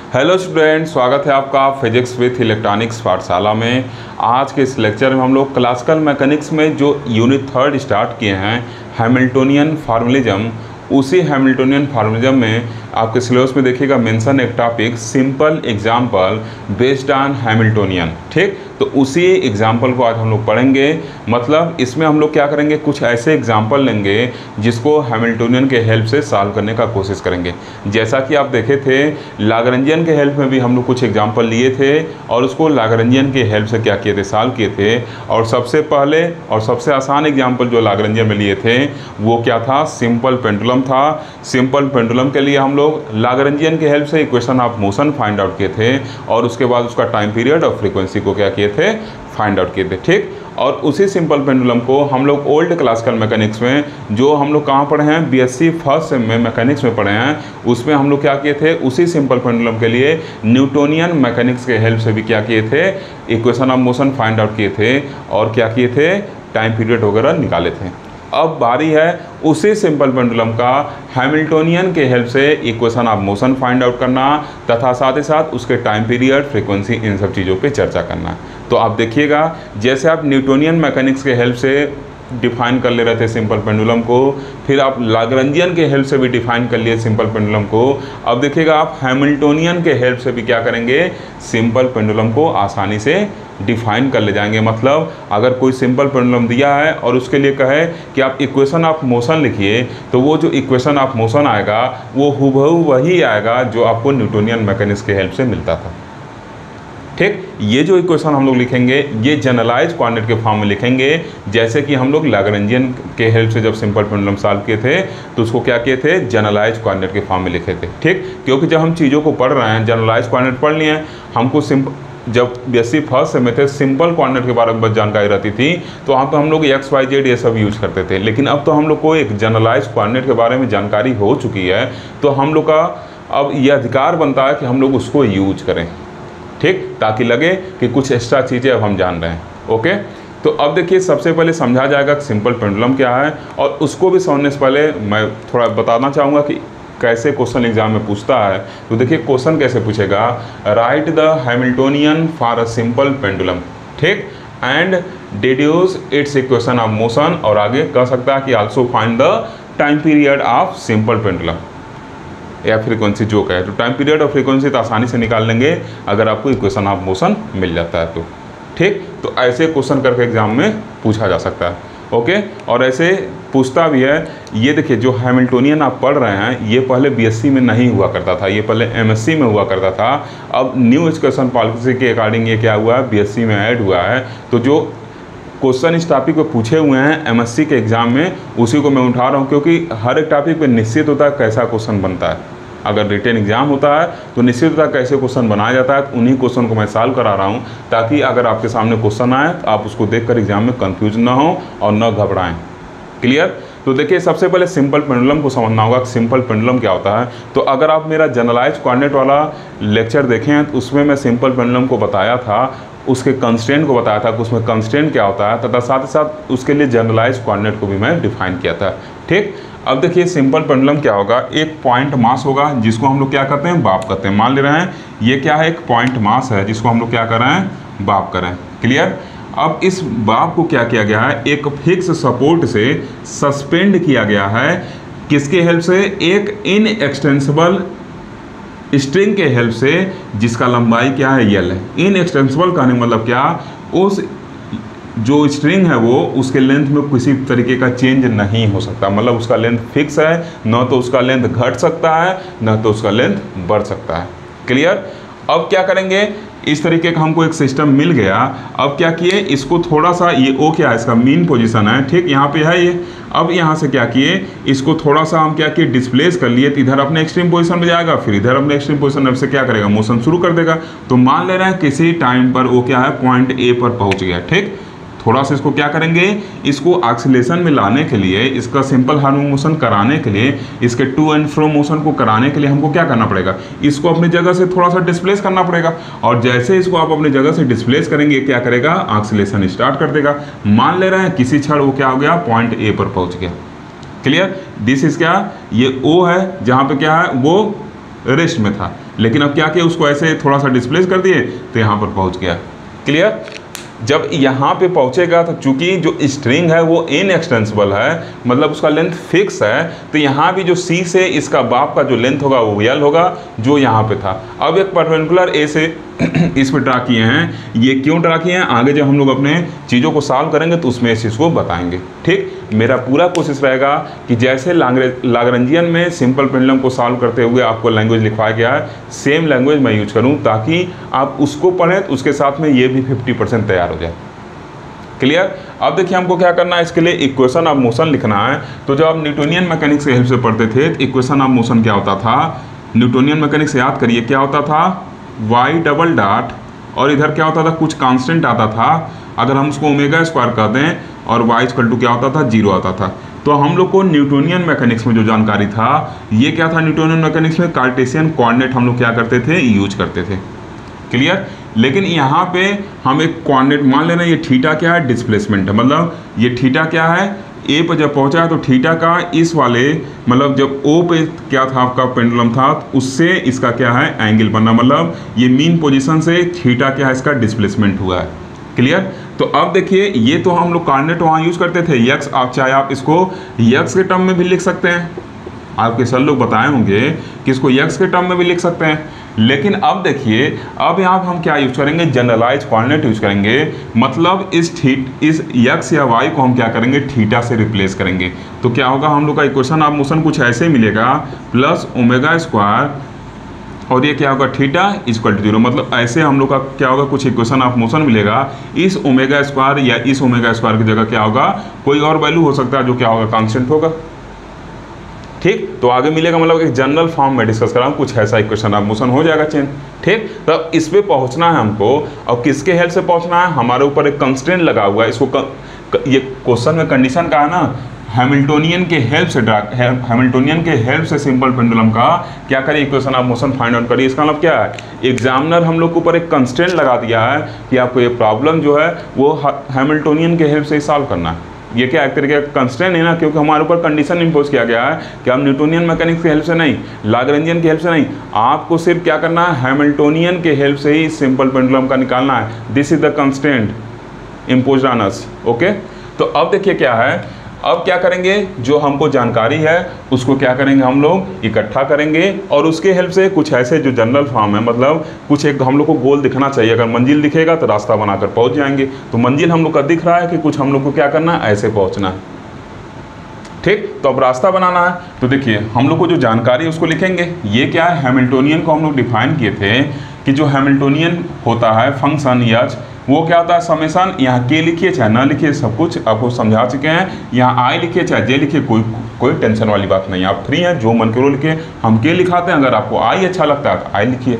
Hello student, स्वागत है आपका फिजिक्स विथ इलेक्ट्रॉनिक्स पाठशाला में। आज के इस लेक्चर में हम लोग क्लासिकल मैकेनिक्स में जो यूनिट 3 स्टार्ट किए हैं हैमिल्टोनियन फार्मूलिज्म, उसी हैमिल्टोनियन फार्मूलिज्म में आपके सिलेबस में देखिएगा मेंशन एक topic simple example based on Hamiltonian. ठीक, तो उसी एग्जांपल को आज हम लोग पढ़ेंगे। मतलब इसमें हम लोग क्या करेंगे, कुछ ऐसे एग्जांपल लेंगे जिसको हैमिल्टोनियन के हेल्प से सॉल्व करने का कोशिश करेंगे। जैसा कि आप देखे थे लाग्रेंजियन के हेल्प में भी हम लोग कुछ एग्जांपल लिए थे और उसको लाग्रेंजियन के हेल्प से क्या किए थे, सॉल्व किए थे। और सबसे पहले और सबसे आसान एग्जाम्पल जो लाग्रेंजियन में लिए थे वो क्या था, सिंपल पेंडुलम था। सिंपल पेंडुलम के लिए हम लोग लाग्रेंजियन के हेल्प से equation of motion find out किए थे और उसके बाद उसका टाइम पीरियड और फ्रीक्वेंसी को क्या किए थे, फाइंड आउट किए थे। ठीक, और उसी सिंपल पेंडुलम को हम लोग ओल्ड क्लासिकल मैकेनिक्स में जो हम लोग कहाँ पढ़े हैं, बीएससी फर्स्ट सेम में मैकेनिक्स में पढ़े हैं, उसमें हम लोग क्या किए थे, उसी सिंपल पेंडुलम के लिए न्यूटोनियन मैकेनिक्स के हेल्प से भी क्या किए थे, equation of motion find out किए थे और क्या किए थे, टाइम पीरियड वगैरह निकाले थे। अब बारी है उसी सिंपल पेंडुलम का हैमिल्टोनियन के हेल्प से equation of motion find out करना तथा साथ ही साथ उसके टाइम पीरियड, फ्रीक्वेंसी, इन सब चीज़ों पे चर्चा करना। तो आप देखिएगा जैसे आप न्यूटोनियन मैकेनिक्स के हेल्प से डिफाइन कर ले रहे थे सिंपल पेंडुलम को, फिर आप लाग्रेंजियन के हेल्प से भी डिफाइन कर लिए सिंपल पेंडुलम को। अब देखिएगा आप हैमिल्टोनियन के हेल्प से भी क्या करेंगे, सिंपल पेंडुलम को आसानी से डिफाइन कर ले जाएंगे। मतलब अगर कोई सिंपल पेंडुलम दिया है और उसके लिए कहे कि आप इक्वेशन ऑफ मोशन लिखिए, तो वो जो इक्वेशन ऑफ मोशन आएगा वो हुबहू वही आएगा जो आपको न्यूटोनियन मैकेनिक्स के हेल्प से मिलता था। ठीक, ये जो इक्वेशन हम लोग लिखेंगे ये जनरलाइज कोऑर्डिनेट के फॉर्म में लिखेंगे, जैसे कि हम लोग लाग्रेंजियन के हेल्प से जब सिंपल पेंडुलम सॉल्व किए थे तो उसको क्या किए थे, जनरलाइज कोऑर्डिनेट के फॉर्म में लिखे थे। ठीक, क्योंकि जब हम चीज़ों को पढ़ रहे हैं जनरलाइज कोऑर्डिनेट पढ़ लिए हैं, हमको जब बीएससी फर्स्ट सेम में थे सिंपल कोऑर्डिनेट के बारे में बस जानकारी रहती थी तो वहाँ पे हम लोग एक्स वाई जेड ये सब यूज करते थे। लेकिन अब तो हम लोग को एक जनरलाइज कोऑर्डिनेट के बारे में जानकारी हो चुकी है, तो हम लोग का अब ये अधिकार बनता है कि हम लोग उसको यूज करें। ठीक, ताकि लगे कि कुछ एक्स्ट्रा चीज़ें अब हम जान रहे हैं। ओके, तो अब देखिए सबसे पहले समझा जाएगा कि सिंपल पेंडुलम क्या है, और उसको भी समझने से पहले मैं थोड़ा बताना चाहूँगा कि कैसे क्वेश्चन एग्जाम में पूछता है। तो देखिए क्वेश्चन कैसे पूछेगा, write the Hamiltonian for a simple pendulum. ठीक, and deduce its equation of motion, और आगे कह सकता है कि also find the time period of simple pendulum या फ्रीक्वेंसी जो कहे। तो टाइम पीरियड और फ्रीक्वेंसी तो आसानी से निकाल लेंगे अगर आपको इक्वेशन ऑफ मोशन मिल जाता है तो। ठीक, तो ऐसे क्वेश्चन करके एग्जाम में पूछा जा सकता है। ओके, और ऐसे पूछता भी है। ये देखिए जो हैमिल्टोनियन आप पढ़ रहे हैं ये पहले बीएससी में नहीं हुआ करता था, ये पहले एमएससी में हुआ करता था। अब न्यू एजुकेशन पॉलिसी के अकॉर्डिंग ये क्या हुआ है, बीएससी में ऐड हुआ है। तो जो क्वेश्चन इस टॉपिक पे पूछे हुए हैं एमएससी के एग्ज़ाम में उसी को मैं उठा रहा हूँ, क्योंकि हर एक टॉपिक पे निश्चित होता है कैसा क्वेश्चन बनता है। अगर रिटन एग्जाम होता है तो निश्चित होता है कैसे क्वेश्चन बनाया जाता है, तो उन्हीं क्वेश्चन को मैं सॉल्व करा रहा हूँ ताकि अगर आपके सामने क्वेश्चन आए तो आप उसको देखकर एग्जाम में कंफ्यूज ना हो और न घबराएं। क्लियर? तो देखिए सबसे पहले सिंपल पेंडुलम को समझना होगा कि सिंपल पेंडुलम क्या होता है। तो अगर आप मेरा जनरलाइज कोऑर्डिनेट वाला लेक्चर देखें तो उसमें मैं सिंपल पेंडुलम को बताया था, उसके कंस्ट्रेंट को बताया था कि उसमें कंस्ट्रेंट क्या होता है, तथा साथ ही साथ उसके लिए जनरलाइज कोऑर्डिनेट को भी मैं डिफाइन किया था। ठीक, अब देखिए सिंपल पेंडुलम क्या होगा, एक पॉइंट मास होगा जिसको हम लोग क्या करते हैं, बाप करते हैं। मान ले रहे हैं ये क्या है, एक पॉइंट मास है जिसको हम लोग क्या कर रहे हैं, बाप करें। क्लियर? अब इस बाप को क्या किया गया है, एक फिक्स सपोर्ट से सस्पेंड किया गया है। किसके हेल्प से, एक इनएक्सटेंसिबल स्ट्रिंग के हेल्प से जिसका लंबाई क्या है, यल है। इनएक्सटेंसिबल कहने का मतलब क्या, उस जो स्ट्रिंग है वो उसके लेंथ में किसी तरीके का चेंज नहीं हो सकता। मतलब उसका लेंथ फिक्स है, न तो उसका लेंथ घट सकता है न तो उसका लेंथ बढ़ सकता है। क्लियर? अब क्या करेंगे, इस तरीके का हमको एक सिस्टम मिल गया। अब क्या किए, इसको थोड़ा सा, ये ओ क्या है, इसका मीन पोजीशन है। ठीक, यहाँ पे है ये। अब यहाँ से क्या किए, इसको थोड़ा सा हम क्या किए, डिस्प्लेस कर लिए। तो इधर अपने एक्सट्रीम पोजीशन में जाएगा, फिर इधर अपने एक्सट्रीम पोजीशन से क्या करेगा, मोशन शुरू कर देगा। तो मान ले रहे हैं किसी टाइम पर वो क्या है, पॉइंट ए पर पहुँच गया। ठीक, थोड़ा सा इसको क्या करेंगे, इसको एक्सीलरेशन में लाने के लिए, इसका सिंपल हार्मोनिक मोशन कराने के लिए, इसके टू एंड फ्रो मोशन को कराने के लिए हमको क्या करना पड़ेगा, इसको अपनी जगह से थोड़ा सा डिस्प्लेस करना पड़ेगा। और जैसे इसको आप अपनी जगह से डिस्प्लेस करेंगे क्या करेगा, एक्सीलरेशन स्टार्ट कर देगा। मान ले रहे हैं किसी क्षण वो क्या हो गया, पॉइंट ए पर पहुंच गया। क्लियर? दिस इज क्या, ये ओ है जहाँ पे क्या है वो रेस्ट में था। लेकिन अब क्या किया, उसको ऐसे थोड़ा सा डिस्प्लेस कर दिए तो यहाँ पर पहुँच गया। क्लियर? जब यहाँ पे पहुँचेगा तो चूंकि जो स्ट्रिंग है वो इनएक्सटेंसिबल है, मतलब उसका लेंथ फिक्स है, तो यहाँ भी जो C से इसका बाप का जो लेंथ होगा वो L होगा जो यहाँ पे था। अब एक परपेंडिकुलर A से इस पर ड्रा किए हैं, ये क्यों ड्रा किए हैं आगे जब हम लोग अपने चीज़ों को सॉल्व करेंगे तो उसमें इस चीज़ को बताएंगे। ठीक, मेरा पूरा कोशिश रहेगा कि जैसे लाग्रेंजियन में सिंपल पेंडुलम को सॉल्व करते हुए आपको लैंग्वेज लिखवाया गया है, सेम लैंग्वेज मैं यूज करूं ताकि आप उसको पढ़ें तो उसके साथ में ये भी 50% तैयार हो जाए। क्लियर? अब देखिए हमको क्या करना है, इसके लिए इक्वेशन ऑफ मोशन लिखना है। तो जब आप न्यूटोनियन मैकेनिक्स के हेल्प से पढ़ते थे तो इक्वेशन ऑफ मोशन क्या होता था, न्यूटोनियन मैकेनिक्स याद करिए क्या होता था, y डबल डॉट और इधर क्या होता था, कुछ कांस्टेंट आता था, अगर हम उसको ओमेगा स्क्वायर कर दें और y इक्वल टू क्या होता था, 0 आता था। तो हम लोग को न्यूटोनियन मैकेनिक्स में जो जानकारी था ये क्या था, न्यूटोनियन मैकेनिक्स में कार्टेशियन कोऑर्डिनेट हम लोग क्या करते थे, यूज करते थे। क्लियर? लेकिन यहाँ पे हम एक कोऑर्डिनेट मान लेना, ये थीटा क्या है, डिस्प्लेसमेंट है, मतलब ये थीटा क्या है, ए पर जब पहुँचा है तो थीटा का इस वाले मतलब जब ओ पे क्या था आपका पेंडुलम था उससे इसका क्या है एंगल बनना, मतलब ये मीन पोजीशन से थीटा क्या है इसका डिस्प्लेसमेंट हुआ है। क्लियर? तो अब देखिए ये तो हम लोग कोऑर्डिनेट वहाँ यूज़ करते थे यक्स, आप चाहे आप इसको यक्स के टर्म में भी लिख सकते हैं, आपके सर लोग बताए होंगे कि इसको यक्स के टर्म में भी लिख सकते हैं। लेकिन अब देखिए अब यहाँ हम क्या यूज करेंगे, जनरलाइज कोऑर्डिनेट यूज करेंगे, मतलब इस यक्स या वाई को हम क्या करेंगे, थीटा से रिप्लेस करेंगे। तो क्या होगा, हम लोग का इक्वेशन ऑफ मोशन कुछ ऐसे मिलेगा, प्लस ओमेगा स्क्वायर और ये क्या होगा, थीटा इक्वल टू 0, मतलब ऐसे हम लोग का क्या होगा, कुछ इक्वेशन ऑफ मोशन मिलेगा। इस ओमेगा स्क्वायर या इस ओमेगा स्क्वायर की जगह क्या होगा, कोई और वैल्यू हो सकता है जो क्या होगा, कांस्टेंट होगा। ठीक, तो आगे मिलेगा, मतलब एक जनरल फॉर्म में डिस्कस कर रहा हूँ, कुछ ऐसा इक्वेशन ऑफ मोशन हो जाएगा चेंज। ठीक, तब इस पे पहुँचना है हमको, और किसके हेल्प से पहुँचना है, हमारे ऊपर एक कंस्ट्रेंट लगा हुआ है, इसको ये क्वेश्चन में कंडीशन का है ना, हैमिल्टोनियन के हेल्प से हैमिल्टोनियन के हेल्प से सिंपल पेंडुलम का क्या करिए, equation of motion find out करिए। इसका मतलब क्या है, एग्जामिनर हम लोग के ऊपर एक कंस्ट्रेंट लगा दिया है कि आपको ये प्रॉब्लम जो है वो हैमिल्टोनियन के हेल्प से सॉल्व करना है। ये क्या एक तरीके का कंस्टेंट है ना, क्योंकि हमारे ऊपर कंडीशन इम्पोज किया गया है कि हम न्यूटोनियन मैकेनिक्स की हेल्प से नहीं, लाग्रेंजियन की हेल्प से नहीं, आपको सिर्फ क्या करना है, हैमिल्टोनियन के हेल्प से ही सिंपल पेंडुलम का निकालना है। This is the constant imposed on us. Okay, तो अब देखिए क्या है, अब क्या करेंगे, जो हमको जानकारी है उसको क्या करेंगे, हम लोग इकट्ठा करेंगे और उसके हेल्प से कुछ ऐसे जो जनरल फॉर्म है, मतलब कुछ एक हम लोग को गोल दिखना चाहिए। अगर मंजिल दिखेगा तो रास्ता बनाकर पहुंच जाएंगे, तो मंजिल हम लोग का दिख रहा है कि कुछ हम लोग को क्या करना है, ऐसे पहुंचना है। ठीक, तो अब रास्ता बनाना है, तो देखिए हम लोग को जो जानकारी है उसको लिखेंगे। ये क्या है, हैमिल्टोनियन को हम लोग डिफाइन किए थे कि जो हैमिल्टोनियन होता है फंक्शन एच, वो क्या होता है, समेशन, यहाँ के लिखिए चाहे ना लिखिए, सब कुछ आपको समझा चुके हैं। यहाँ आई लिखिए चाहे जे लिखिए, कोई टेंशन वाली बात नहीं, आप फ्री हैं, जो मन करो लिखिए, हम के लिखाते हैं। अगर आपको आई अच्छा लगता है तो आई लिखिए।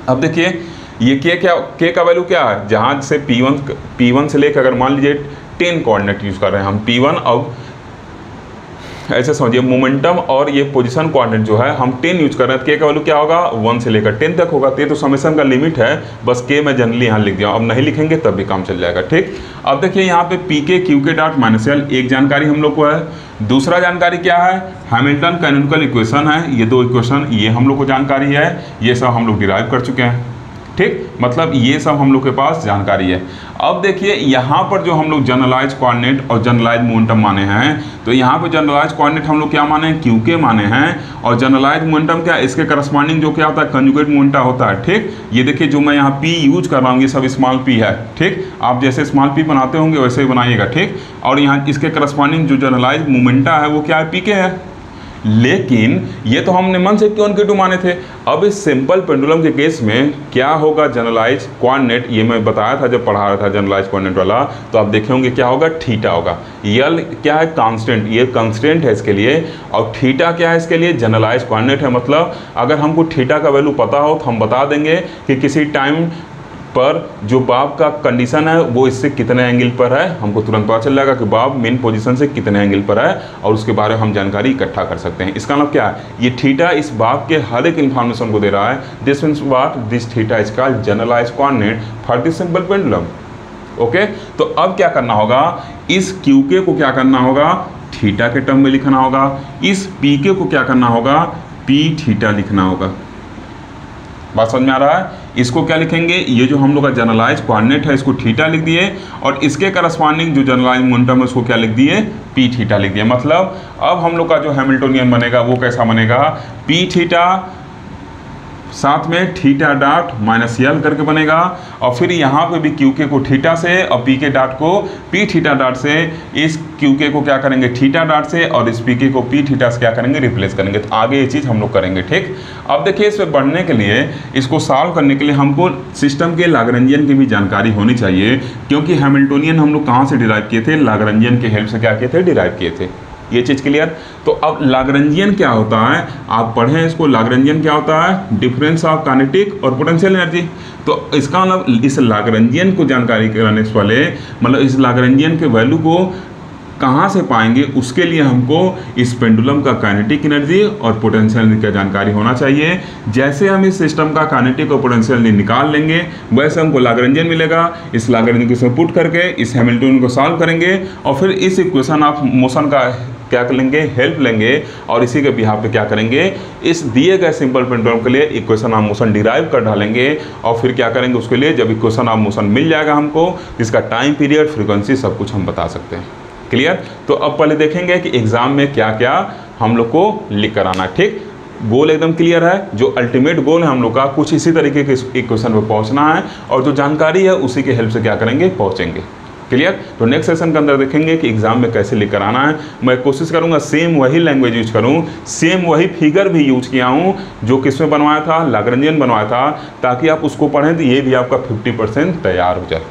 अब देखिए ये के का वैल्यू क्या है, जहाँ से P1 से लेकर, अगर मान लीजिए 10 कोऑर्डिनेट यूज़ कर रहे हैं हम P1, अब ऐसे समझिए मोमेंटम और ये पोजीशन कोऑर्डिनेट जो है हम 10 यूज कर रहे हैं, के का वैल्यू क्या होगा, 1 से लेकर 10 तक होगा। तो समेशन का लिमिट है, बस के मैं जनरली यहाँ लिख दिया, अब नहीं लिखेंगे तब भी काम चल जाएगा। ठीक, अब देखिए यहाँ पे पी के Q K dot minus L एक जानकारी हम लोग को है, दूसरा जानकारी क्या है, हैमिल्टन कैनोनिकल इक्वेशन है, ये दो इक्वेशन ये हम लोग को जानकारी है, ये सब हम लोग डिराइव कर चुके हैं। ठीक, मतलब ये सब हम लोग के पास जानकारी है। अब देखिए यहाँ पर जो हम लोग जनरलाइज कोऑर्डिनेट और जनरलाइज मोमेंटम माने हैं, तो यहाँ पे जनरलाइज कोऑर्डिनेट हम लोग क्या माने हैं, क्यू के माने हैं, और जनरलाइज मोमेंटम क्या, इसके करस्पॉन्डिंग जो क्या होता है, कंजुगेट मोमेंटम होता है। ठीक, ये देखिए जो मैं यहाँ पी यूज कर रहा हूँ ये सब स्मॉल पी है। ठीक, आप जैसे स्मॉल पी बनाते होंगे वैसे ही बनाइएगा। ठीक, और यहाँ इसके करस्पॉन्डिंग जो जनरलाइज मोमेंटा है वो क्या है, पी के है। लेकिन ये तो हमने मन से क्यों Q2 माने थे। अब इस सिंपल पेंडुलम के केस में क्या होगा, जनरलाइज कोऑर्डिनेट, ये मैं बताया था जब पढ़ा रहा था जनरलाइज कोऑर्डिनेट वाला, तो आप देखे होंगे क्या होगा, थीटा होगा। यल क्या है, कांस्टेंट, ये कांस्टेंट है इसके लिए, और थीटा क्या है इसके लिए, जनरलाइज कोऑर्डिनेट है। मतलब अगर हमको थीटा का वैल्यू पता हो तो हम बता देंगे कि किसी टाइम पर जो बाब का कंडीशन है वो इससे कितने एंगल पर है, हमको तुरंत पता चल जाएगा कि बाब मेन पोजीशन से कितने एंगल पर है, और उसके बारे में हम जानकारी इकट्ठा कर सकते हैं। इसका मतलब क्या है, ये थीटा इस बाब के हर एक इन्फॉर्मेशन को दे रहा है। This means what, this theta is called generalised coordinate for this simple pendulum. Okay, तो अब क्या करना होगा, इस क्यू के को क्या करना होगा, थीटा के टर्म में लिखना होगा, इस पी के को क्या करना होगा, पी थीटा लिखना होगा। बात समझ में आ रहा है। इसको क्या लिखेंगे, ये जो हम लोग का जनरलाइज कोऑर्डिनेट है इसको थीटा लिख दिए और इसके करस्पॉन्डिंग जो जनरलाइज मोमेंटम है उसको क्या लिख दिए, पी थीटा लिख दिया। मतलब अब हम लोग का जो हैमिल्टोनियन बनेगा वो कैसा बनेगा, पी थीटा साथ में थीटा डॉट माइनस यल करके बनेगा और फिर यहाँ पे भी क्यू के को थीटा से और पी के डॉट को पी थीटा डॉट से, इस क्यू के को क्या करेंगे थीटा डॉट से और इस पी के को पी थीटा से क्या करेंगे रिप्लेस करेंगे। तो आगे ये चीज़ हम लोग करेंगे। ठीक, अब देखिए इस पर बढ़ने के लिए, इसको सॉल्व करने के लिए हमको सिस्टम के लाग्रेंजियन की भी जानकारी होनी चाहिए, क्योंकि हैमिल्टोनियन हम लोग कहाँ से डिराइव किए थे, लाग्रेंजियन के हेल्प से क्या किए थे, डिराइव किए थे। ये चीज़ क्लियर। तो अब लाग्रेंजियन क्या होता है, आप पढ़ें इसको। लाग्रेंजियन क्या होता है, डिफरेंस ऑफ काइनेटिक और पोटेंशियल एनर्जी। तो इसका मतलब इस लाग्रेंजियन को जानकारी कराने से पहले, मतलब इस लाग्रेंजियन के वैल्यू को कहाँ से पाएंगे, उसके लिए हमको इस पेंडुलम का काइनेटिक एनर्जी और पोटेंशियल एनर्जी का जानकारी होना चाहिए। जैसे हम इस सिस्टम का काइनेटिक और पोटेंशियल एनर्जी निकाल लेंगे वैसे हमको लाग्रेंजियन मिलेगा। इस लाग्रेंजियन को इसमें पुट करके इस हैमिल्टोनियन को सॉल्व करेंगे और फिर इस इक्वेशन ऑफ मोशन का क्या करेंगे, हेल्प लेंगे और इसी के बिहाफ पे क्या करेंगे, इस दिए गए सिंपल पेंडुलम के लिए इक्वेशन ऑफ मोशन डिराइव कर डालेंगे और फिर क्या करेंगे उसके लिए, जब इक्वेशन ऑफ मोशन मिल जाएगा हमको, इसका टाइम पीरियड, फ्रीक्वेंसी सब कुछ हम बता सकते हैं। क्लियर। तो अब पहले देखेंगे कि एग्जाम में क्या क्या हम लोग को लिख कर आना। ठीक, गोल एकदम क्लियर है। जो अल्टीमेट गोल है हम लोग का, कुछ इसी तरीके के इक्वेशन पे पहुंचना है और जो जानकारी है उसी के हेल्प से क्या करेंगे, पहुंचेंगे। क्लियर। तो नेक्स्ट सेशन के अंदर देखेंगे कि एग्जाम में कैसे लिख कर आना है। मैं कोशिश करूंगा सेम वही लैंग्वेज यूज करूं, सेम वही फिगर भी यूज किया हूं जो किसमें बनवाया था, लाग्रेंजियन बनवाया था, ताकि आप उसको पढ़ें तो ये भी आपका 50% तैयार हो जाए।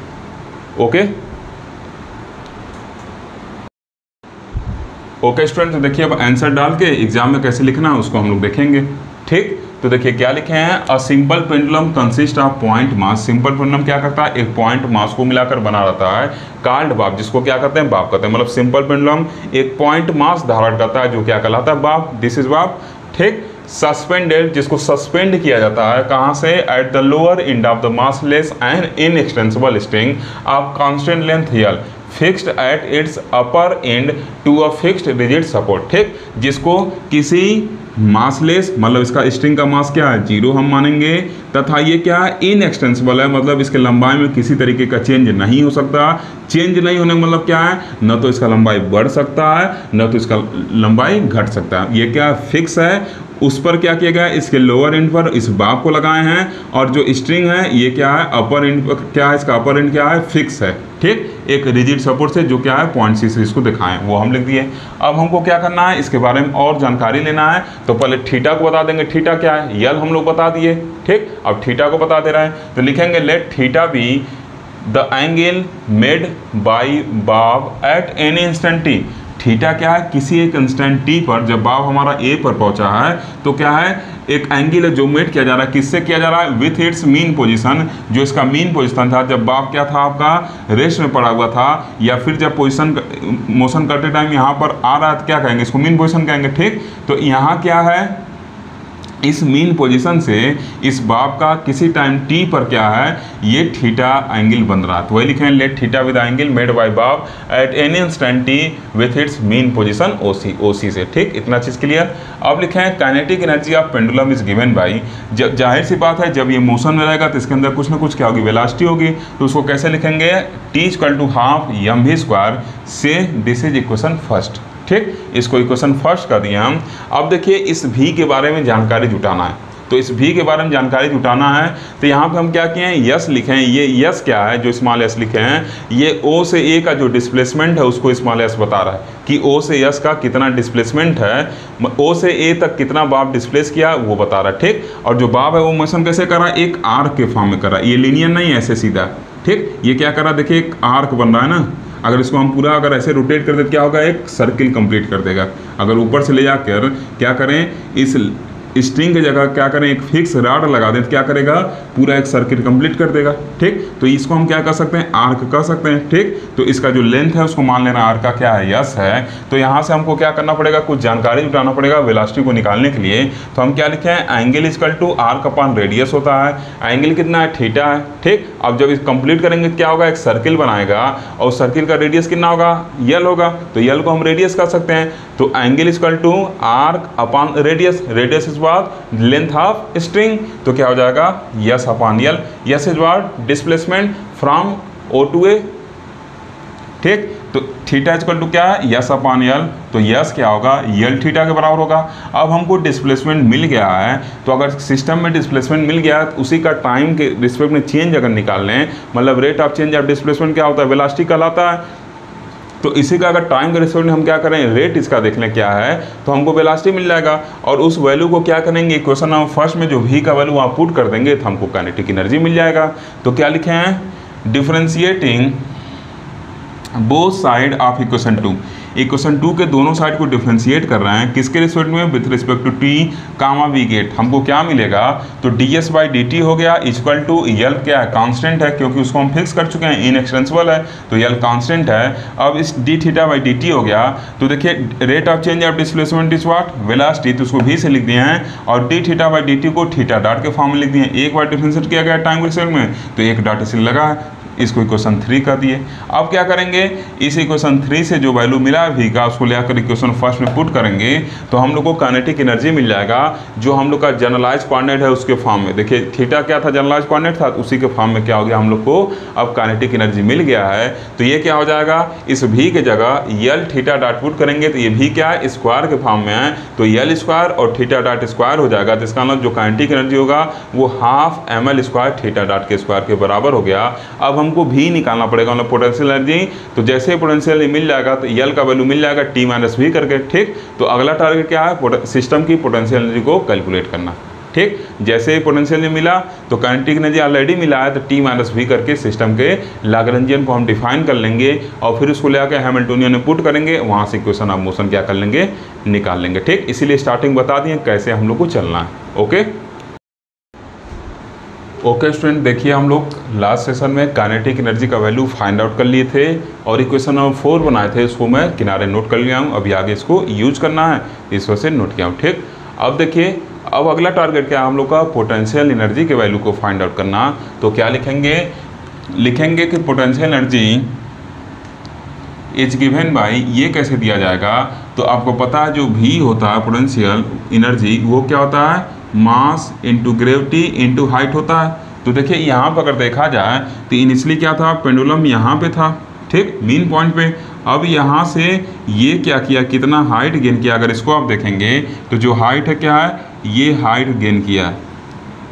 ओके स्टूडेंट, तो देखिए अब आंसर डाल के एग्जाम में कैसे लिखना है उसको हम लोग देखेंगे। ठीक, तो देखिए क्या लिखे हैं, अ simple pendulum consist of point mass. Simple pendulum क्या करता है, एक पॉइंट मास को मिलाकर बना रहता है, कॉल्ड बाप, जिसको क्या करते हैं, बाप कहते हैं। मतलब सिंपल पेंडुलम एक पॉइंट मास धारण करता है जो क्या कहलाता है, बाप। दिस इज बाप। ठीक, सस्पेंडेड, जिसको सस्पेंड किया जाता है कहाँ से, at the lower end of the massless and inextensible string of constant length L fixed at its upper end to a fixed rigid support. ठीक, जिसको किसी मासलेस, मतलब इसका स्ट्रिंग का मास क्या है, 0 हम मानेंगे, तथा ये क्या है, इनएक्सटेंसिबल है, मतलब इसके लंबाई में किसी तरीके का चेंज नहीं हो सकता। चेंज नहीं होने का मतलब क्या है, न तो इसका लंबाई बढ़ सकता है न तो इसका लंबाई घट सकता है। ये क्या फिक्स है। उस पर क्या किया गया, इसके लोअर एंड पर इस बाप को लगाए हैं और जो स्ट्रिंग है ये क्या है, अपर एंड क्या है, इसका अपर एंड क्या है, फिक्स है। ठीक, एक रिजिड सपोर्ट से जो क्या है 0.6 इसको दिखाएं, वो हम लिख दिए। अब हमको क्या करना है, इसके बारे में और जानकारी लेना है। तो पहले थीटा को बता देंगे, थीटा क्या है, यल हम लोग बता दिए। ठीक, अब थीटा को बता दे रहे हैं तो लिखेंगे let theta be the angle made by bob at any instant T. Theta क्या है, किसी एक इंस्टेंट टी पर जब बाब हमारा ए पर पहुंचा है तो क्या है, एक एंगल है जो मेड किया जा रहा है, किससे किया जा रहा है, विथ इट्स मीन पोजीशन। जो इसका मीन पोजीशन था जब बाब क्या था आपका रेस्ट में पड़ा हुआ था, या फिर जब पोजीशन मोशन करते टाइम यहाँ पर आ रहा है तो क्या कहेंगे, इसको मीन पोजीशन कहेंगे। ठीक, तो यहाँ क्या है, इस मीन पोजीशन से इस बाब का किसी टाइम टी पर क्या है, ये थीटा एंगल बन रहा है। तो वही लिखें let theta with angle made by bob at any instant T with its mean position OC से। ठीक, इतना चीज़ क्लियर। अब लिखें kinetic energy of pendulum is given by, जब जाहिर सी बात है जब ये मोशन में रहेगा तो इसके अंदर कुछ ना कुछ क्या होगी, वेलोसिटी होगी। तो उसको कैसे लिखेंगे, T equal to half M V square से, दिस इज इक्वेशन फर्स्ट। ठीक, इसको इक्वेशन फर्स्ट कर दिया हम। अब देखिए इस भी के बारे में जानकारी जुटाना है। तो इस भी के बारे में जानकारी जुटाना है तो यहाँ पे हम क्या किए हैं, यस लिखे हैं। ये यस क्या है, जो स्मॉल एस लिखे हैं, ये ओ से ए का जो डिस्प्लेसमेंट है उसको स्मॉल एस बता रहा है कि ओ से यस का कितना डिस्प्लेसमेंट है, ओ से ए तक कितना बाब डिस्प्लेस किया वो बता रहा है। ठीक, और जो बाब है वो मोशन कैसे कर रहा है, एक आर्क के फॉर्म में कर रहा है, ये लीनियर नहीं है ऐसे सीधा। ठीक, ये क्या कर रहा है, देखिए एक आर्क बन रहा है ना, अगर इसको हम पूरा अगर ऐसे रोटेट कर दे क्या होगा, एक सर्किल कंप्लीट कर देगा। अगर ऊपर से ले जाकर क्या करें, इस स्ट्रिंग की जगह क्या करें, एक फिक्स रॉड लगा दें तो क्या करेगा, पूरा एक सर्किट कंप्लीट कर देगा। ठीक, तो इसको हम क्या कर सकते हैं, आर्क कर सकते हैं। ठीक, तो इसका जो लेंथ है उसको मान लेना आर्क का क्या है, यस है। तो यहाँ से हमको क्या करना पड़ेगा, कुछ जानकारी जुटाना पड़ेगा वेलोसिटी को निकालने के लिए। तो हम क्या लिखे हैं, angle equal to arc upon radius होता है। एंगल कितना है, थीटा है। ठीक, अब जब इस कंप्लीट करेंगे क्या होगा, एक सर्किल बनाएगा और सर्किल का रेडियस कितना होगा, यल होगा। तो यल को हम रेडियस कर सकते हैं। तो angle equal to arc upon radius, radius is what length of string, तो क्या हो जाएगा S upon L. S is what displacement from O to A, ठीक। तो थीटा इक्वल टू क्या है यस अपॉन यल, तो यस क्या होगा यल थीटा के बराबर होगा। अब हमको डिस्प्लेसमेंट मिल गया है, तो अगर सिस्टम में डिस्प्लेसमेंट मिल गया है तो उसी का टाइम के रिस्पेक्ट में चेंज अगर निकाल लें, मतलब rate of change of displacement क्या होता है वेलोसिटी कहलाता है। तो इसी का अगर टाइम के रिस्पेक्ट में हम क्या करें रेट इसका देख लें क्या है, तो हमको वेलोसिटी मिल जाएगा। और उस वैल्यू को क्या करेंगे क्वेश्चन नंबर फर्स्ट में जो v का वैल्यू वहाँ पुट कर देंगे तो हमको काइनेटिक एनर्जी मिल जाएगा। तो क्या लिखे हैं differentiating both side of equation 2, equation 2 के दोनों साइड को डिफरेंशिएट कर रहे हैं किसके रिस्पेक्ट में with respect to T comma we get, हमको क्या मिलेगा तो ds बाई डी टी हो गया इक्वल टू यल क्या है कांस्टेंट है क्योंकि उसको हम फिक्स कर चुके हैं इनएक्सटेंसिबल है तो यल कांस्टेंट है। अब इस D theta by D T हो गया, तो देखिए rate of change of displacement is what velocity, तो उसको भी से लिख दिए हैं और D theta by D T को थीटा डॉट के फॉर्म में लिख दिए हैं। एक बार डिफरेंशिएट किया गया टाइम के रिस्पेक्ट में तो एक डॉट इसे लगा है, इसको इक्वेशन 3 कर दिए। अब क्या करेंगे इस इक्वेशन 3 से जो वैल्यू मिला v का उसको लेकर इक्वेशन फर्स्ट में पुट करेंगे तो हम लोग को काइनेटिक एनर्जी मिल जाएगा जो हम लोग का जनरलाइज क्वांटिटी है उसके फॉर्म में। देखिए थीटा क्या था जनरलाइज क्वांटिटी था, उसी के फॉर्म में क्या हो गया हम लोग को अब काइनेटिक एनर्जी मिल गया है। तो ये क्या हो जाएगा इस v के जगह यल थीटा डॉट पुट करेंगे तो ये v क्या है स्क्वायर के फॉर्म में है तो यल स्क्वायर और थीटा डॉट स्क्वायर हो जाएगा। तो इसका मतलब जो काइनेटिक एनर्जी होगा वो half ml square theta dot के स्क्वायर के बराबर हो गया। अब हमको भी निकालना पड़ेगा मतलब पोटेंशियल एनर्जी, तो जैसे ही पोटेंशियल एनर्जी मिल जाएगा तो यल का वैल्यू मिल जाएगा टी माइनस वी करके, ठीक। तो अगला टारगेट क्या है सिस्टम की पोटेंशियल एनर्जी को कैलकुलेट करना, ठीक। जैसे ही पोटेंशियल एनर्जी मिला तो काइनेटिक एनर्जी ऑलरेडी मिला है तो टी माइनस वी करके सिस्टम के लैग्रेंजियन को हम डिफाइन कर लेंगे और फिर उसको लेकर हैमिल्टोनियन में पुट करेंगे, वहाँ से इक्वेशन ऑफ मोशन क्या कर लेंगे निकाल लेंगे, ठीक। इसीलिए स्टार्टिंग बता दिए कैसे हम लोग को चलना है। ओके स्टूडेंट, देखिए हम लोग लास्ट सेशन में काइनेटिक एनर्जी का वैल्यू फाइंड आउट कर लिए थे और इक्वेशन नंबर 4 बनाए थे, इसको मैं किनारे नोट कर लिया हूँ। अभी आगे इसको यूज करना है इस वजह से नोट किया हूँ, ठीक। अब देखिए अब अगला टारगेट क्या है हम लोग का पोटेंशियल एनर्जी के वैल्यू को फाइंड आउट करना। तो क्या लिखेंगे कि potential energy is given by, ये कैसे दिया जाएगा तो आपको पता है जो v होता है पोटेंशियल एनर्जी वो क्या होता है mass into gravity into height होता है। तो देखिए यहाँ पर अगर देखा जाए तो इनिशियली क्या था पेंडुलम यहाँ पे था, ठीक मीन पॉइंट पे। अब यहाँ से ये क्या किया कितना हाइट गेन किया, अगर इसको आप देखेंगे तो जो हाइट है क्या है ये हाइट गेन किया है,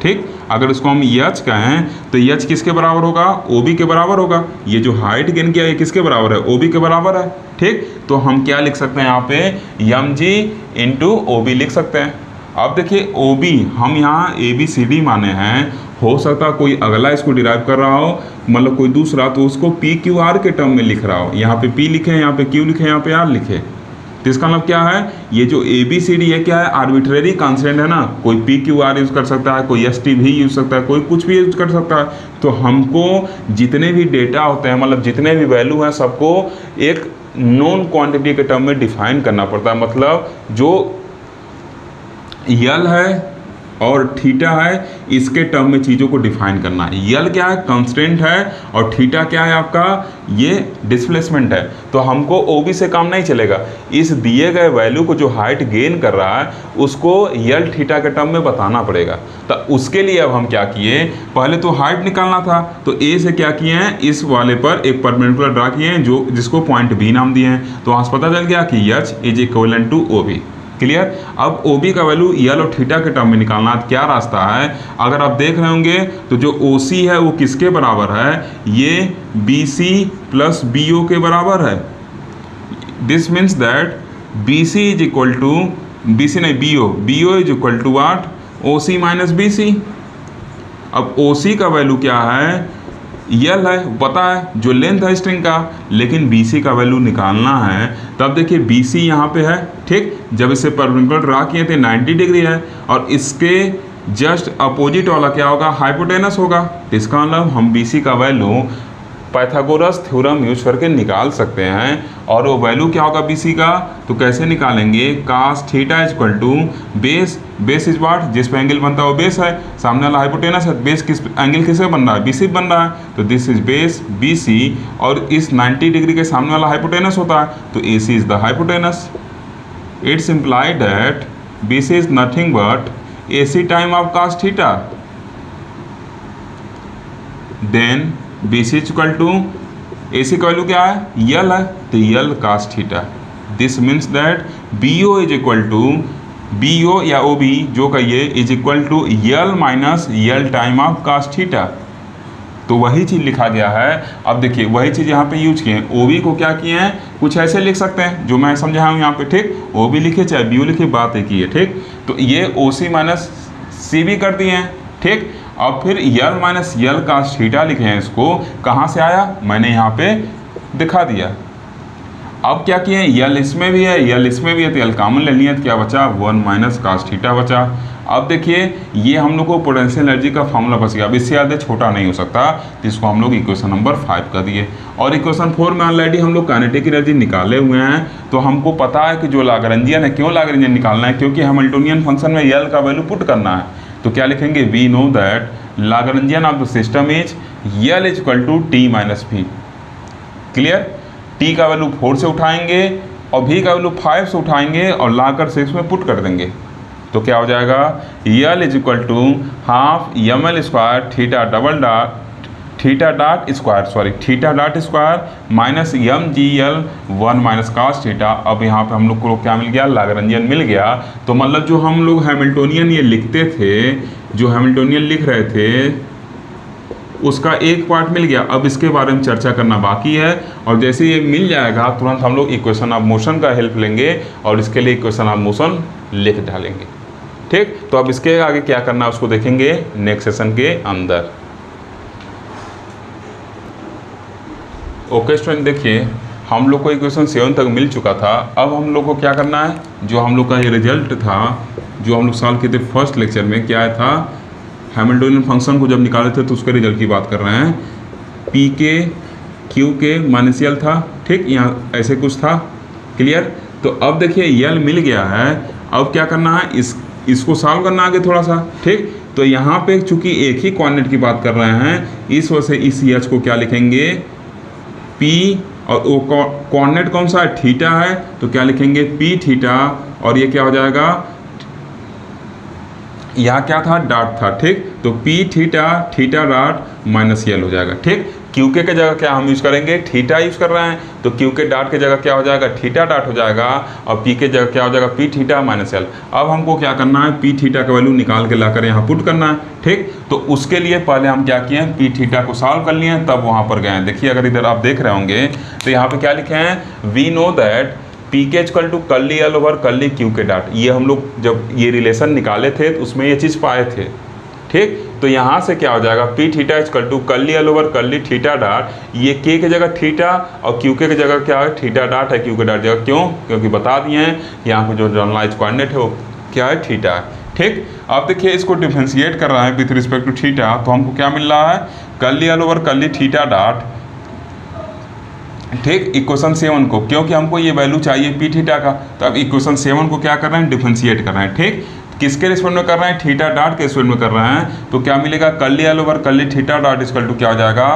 ठीक। अगर इसको हम एच कहें तो एच किसके बराबर होगा OB के बराबर होगा। ये जो हाइट गेन किया ये किसके बराबर है OB के बराबर है, ठीक। तो हम क्या लिख सकते हैं यहाँ पे mg इंटू OB लिख सकते हैं। अब देखिए OB हम यहाँ ABCD माने हैं, हो सकता कोई अगला इसको डिराइव कर रहा हो मतलब कोई दूसरा तो उसको PQR के टर्म में लिख रहा हो, यहाँ पे P लिखे यहाँ पे Q लिखे यहाँ पे R लिखे। तो इसका मतलब क्या है ये जो ABCD ये क्या है आर्बिट्रेरी कॉन्स्टेंट है ना, कोई PQR यूज़ कर सकता है कोई ST भी यूज़ सकता है कोई कुछ भी यूज़ कर सकता है। तो हमको जितने भी डेटा होते हैं मतलब जितने भी वैल्यू हैं सबको एक नॉन क्वांटिटी के टर्म में डिफाइन करना पड़ता है। मतलब जो यल है और थीटा है इसके टर्म में चीज़ों को डिफाइन करना है। यल क्या है कांस्टेंट है और थीटा क्या है आपका ये डिस्प्लेसमेंट है। तो हमको OB से काम नहीं चलेगा, इस दिए गए वैल्यू को जो हाइट गेन कर रहा है उसको यल थीटा के टर्म में बताना पड़ेगा। तो उसके लिए अब हम क्या किए पहले तो हाइट निकालना था तो A से क्या किए हैं इस वाले पर एक परपेंडिकुलर ड्रा किए हैं जो जिसको पॉइंट B नाम दिए हैं। तो वहाँ से पता चल गया कि H is equivalent to OB, clear. अब OB का वैल्यू यल और थीटा के टर्म में निकालना क्या रास्ता है, अगर आप देख रहे होंगे तो जो OC है वो किसके बराबर है ये BC प्लस BO के बराबर है। This means that BC is equal to BC नहीं BO is equal to what OC minus BC। अब OC का वैल्यू क्या है यल है पता है जो लेंथ है स्ट्रिंग का, लेकिन BC का वैल्यू निकालना है। तब देखिए BC यहाँ पे है, ठीक। जब इसे परपेंडिकुलर ड्रा किए थे 90 डिग्री है और इसके जस्ट अपोजिट वाला क्या होगा हाइपोटेनस होगा। इसका मतलब हम BC का वैल्यू पाइथागोरस थ्योरम यूज करके निकाल सकते हैं। और वो वैल्यू क्या होगा BC का तो कैसे निकालेंगे cos theta equal to base is what जिस पे एंगल बनता है वो बेस है, सामने वाला हाइपोटेनस है, बेस किस एंगल किससे बन रहा है BC बन रहा है। तो दिस इज बेस BC और इस 90 डिग्री के सामने वाला हाइपोटेनस होता है तो AC इज the hypotenuse. It's implied that BC is nothing but AC time of cos theta, then BC equal to AC का वैल्यू क्या है यल है, तो L cos theta. This means that BO is equal to BO या OB जो कहिए is equal to L minus L time of cos theta. तो वही चीज़ लिखा गया है। अब देखिए वही चीज़ यहाँ पे यूज किए हैं। OB को क्या किए हैं, कुछ ऐसे लिख सकते हैं जो मैं समझाया हूँ यहाँ पे, ठीक। OB लिखे चाहे BO लिखे, बात एक ही है, ठीक। तो ये OC माइनस CB कर दिए हैं, ठीक। अब फिर यल माइनस यल cos थीटा लिखे हैं, इसको कहाँ से आया मैंने यहाँ पे दिखा दिया। अब क्या किए, यल इसमें भी है यल इसमें भी है, तो यल कॉमन ले लिया, तो क्या बचा 1 माइनस cos थीटा बचा। अब देखिए ये हम लोग को पोटेंशियल एनर्जी का फॉर्मूला बच गया। अब इससे ज़्यादा छोटा नहीं हो सकता, तो इसको हम लोग इक्वेशन नंबर 5 कर दिए। और इक्वेशन 4 में ऑलरेडी हम लोग काइनेटिक एनर्जी निकाले हुए हैं, तो हमको पता है कि जो लाग्रेंजियन है, क्यों लाग्रेंजियन निकालना है, क्योंकि हैमिल्टोनियन फंक्शन में यल का वैल्यू पुट करना है। तो क्या लिखेंगे, we know that Lagrangian of the system is L is equal to T minus V. Clear, T का वैल्यू 4 से उठाएंगे और भी का वैल्यू 5 से उठाएंगे और लाकर 6 में पुट कर देंगे, तो क्या हो जाएगा L is equal to half M L square theta double dot theta dot square sorry theta dot square minus M G L 1 minus cos theta. अब यहाँ पे हम लोग को क्या मिल गया, लाग्रेंजियन मिल गया। तो मतलब जो हम लोग हैमिल्टोनियन ये लिखते थे, जो हैमिल्टोनियन लिख रहे थे, उसका एक पार्ट मिल गया। अब इसके बारे में चर्चा करना बाकी है, और जैसे ये मिल जाएगा तुरंत हम लोग इक्वेशन ऑफ मोशन का हेल्प लेंगे और इसके लिए इक्वेशन ऑफ मोशन लिख डालेंगे, ठीक। तो अब इसके आगे क्या करना है उसको देखेंगे नेक्स्ट सेशन के अंदर। ओके स्टूडेंट, देखिए हम लोग को इक्वेशन 7 तक मिल चुका था। अब हम लोग को क्या करना है, जो हम लोग का ये रिजल्ट था जो हम लोग सॉल्व किए थे फर्स्ट लेक्चर में, क्या था, हैमिल्टोनियन फंक्शन को जब निकाले थे तो उसके रिजल्ट की बात कर रहे हैं। पी के क्यू के माइनस यल था, ठीक, यहाँ ऐसे कुछ था। क्लियर, तो अब देखिए यल मिल गया है। अब क्या करना है, इसको सॉल्व करना आगे थोड़ा सा, ठीक। तो यहाँ पे चूंकि एक ही कोऑर्डिनेट की बात कर रहे हैं, इस वजह से इस एच को क्या लिखेंगे P, और वो कोऑर्डिनेट कौन सा है, थीटा है, तो क्या लिखेंगे P थीटा, और ये क्या हो जाएगा, यहाँ क्या था, डॉट था, ठीक। तो P theta theta dot minus L हो जाएगा, ठीक। क्यू के जगह क्या हम यूज़ करेंगे, थीटा यूज़ कर रहे हैं, तो क्यू के डॉट के जगह क्या हो जाएगा, थीटा डॉट हो जाएगा, और पी के जगह क्या हो जाएगा, पी थीटा माइनस एल। अब हमको क्या करना है, पी थीटा का वैल्यू निकाल के लाकर यहाँ पुट करना है, ठीक। तो उसके लिए पहले हम क्या किए, पी थीटा को सॉल्व कर लिए, तब वहाँ पर गए। देखिए अगर इधर आप देख रहे होंगे तो यहाँ पर क्या लिखे हैं, we know that P K equal to curly L over curly Q K dot. ये हम लोग जब ये रिलेशन निकाले थे तो उसमें ये चीज़ पाए थे, ठीक। तो यहाँ से क्या हो जाएगा, P theta equal to curly L over curly theta dot, ये के की जगह थीटा और क्यू के जगह क्या है, थीटा डॉट है, क्यू के डॉट जगह, क्यों, क्योंकि बता दिए हैं यहाँ पे जो जनरलाइज कोऑर्डिनेट है वो क्या है, थीटा है, ठीक। अब देखिए इसको डिफरेंशिएट कर रहा है विथ रिस्पेक्ट टू थीटा, तो हमको क्या मिल रहा है, curly L over curly theta dot, ठीक, इक्वेशन 7 को, क्योंकि हमको ये वैल्यू चाहिए पी थीटा का, तो अब इक्वेशन 7 को क्या कर रहे हैं, डिफरेंशिएट कर रहे हैं, ठीक। किसके रिस्पेक्ट में कर रहे हैं, थीटा डॉट के रिस्पेक्ट में कर रहे हैं, तो क्या मिलेगा, curly L over curly theta dot equal to क्या हो जाएगा,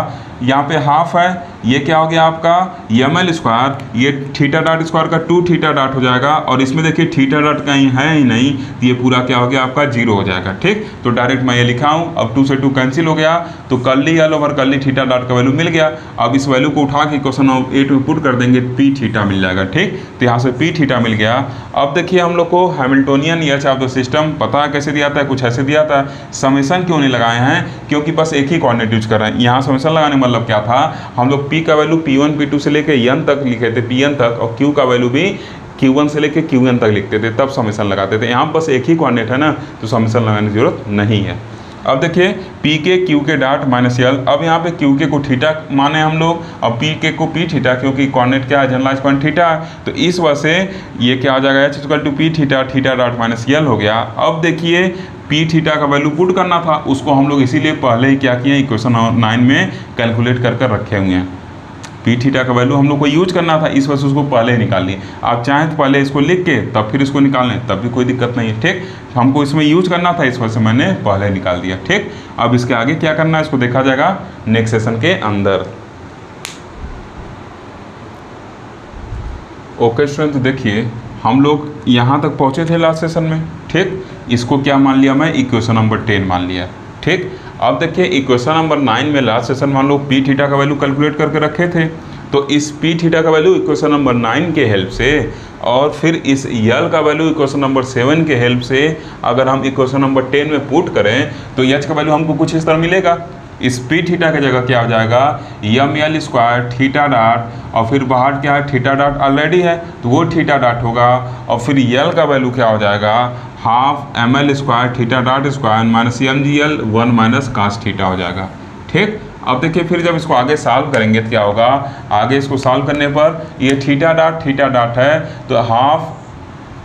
यहाँ पे हाफ है, ये क्या हो गया आपका एम एल स्क्वायर, ये थीटा डॉट स्क्वायर का 2 थीटा डॉट हो जाएगा, और इसमें देखिए थीटा डॉट कहीं है ही नहीं, तो ये पूरा क्या हो गया आपका 0 हो जाएगा, ठीक। तो डायरेक्ट मैं ये लिखा हूँ, अब 2 से 2 कैंसिल हो गया, तो curly L over curly theta dot का वैल्यू मिल गया। अब इस वैल्यू को उठा के क्वेश्चन 8 में पुट कर देंगे, पी थीटा मिल जाएगा, ठीक। तो यहाँ से पी थीटा मिल गया। अब देखिए हम लोग को Hamiltonian H of the system पता है कैसे दिया था, कुछ ऐसे दिया था। समेशन क्यों नहीं लगाए हैं, क्योंकि बस एक ही कोऑर्डिनेट यूज कर रहे हैं। यहाँ समेशन लगाने मतलब क्या था, हम लोग P का वैल्यू P1 P2 से लेके N तक लिखे थे, Pn तक, और Q का वैल्यू भी Q1 से लेके Qn तक लिखते थे, तब समेशन लगाते थे। यहाँ बस एक ही कोऑर्डिनेट है ना, तो समेशन लगाने की जरूरत नहीं है। अब देखिए पी के क्यू के डॉट माइनस यल, अब यहाँ पे क्यू के को थीटा माने हम लोग, और पी के को पी थीटा, क्योंकि कोऑर्डिनेट क्या है, जनरलाइज पॉइंट थीटा है, तो इस वजह से ये क्या हो जाएगा, H equal to P theta theta dot minus L हो गया। अब देखिए पी थीटा का वैल्यू पुट करना था, उसको हम लोग इसीलिए पहले ही क्या किए, इक्वेशन 9 में कैलकुलेट कर कर रखे हुए हैं। पी थीटा का वैल्यू हम लोग को यूज करना था, इस वजह से उसको पहले ही निकाल लिए। आप चाहें तो पहले इसको लिख के तब फिर इसको निकाल लें, तब भी कोई दिक्कत नहीं है, ठीक। हमको इसमें यूज करना था, इस वजह से मैंने पहले निकाल दिया, ठीक। अब इसके आगे क्या करना है, इसको देखा जाएगा नेक्स्ट सेशन के अंदर। ओके स्टूडेंट, तो देखिए हम लोग यहाँ तक पहुँचे थे लास्ट सेशन में, ठीक, इसको क्या मान लिया मैं, इक्वेशन नंबर 10 मान लिया। ठीक, अब देखिए इक्वेशन नंबर 9 में लास्ट सेशन मान लो पी थीटा का वैल्यू कैलकुलेट करके रखे थे, तो इस पी थीटा का वैल्यू इक्वेशन नंबर 9 के हेल्प से और फिर इस यल का वैल्यू इक्वेशन नंबर 7 के हेल्प से अगर हम इक्वेशन नंबर 10 में पुट करें तो एच का वैल्यू हमको कुछ इस तरह मिलेगा। इस पी थीटा की जगह क्या हो जाएगा, M L square theta dot और फिर बाहर क्या है, थीटा डॉट ऑलरेडी है तो वो थीटा डॉट होगा और फिर यल का वैल्यू क्या हो जाएगा, half M L square theta dot square minus M G L 1 minus cos theta हो जाएगा। ठीक, अब देखिए फिर जब इसको आगे सॉल्व करेंगे तो क्या होगा, आगे इसको सॉल्व करने पर ये थीटा डॉट है तो हाफ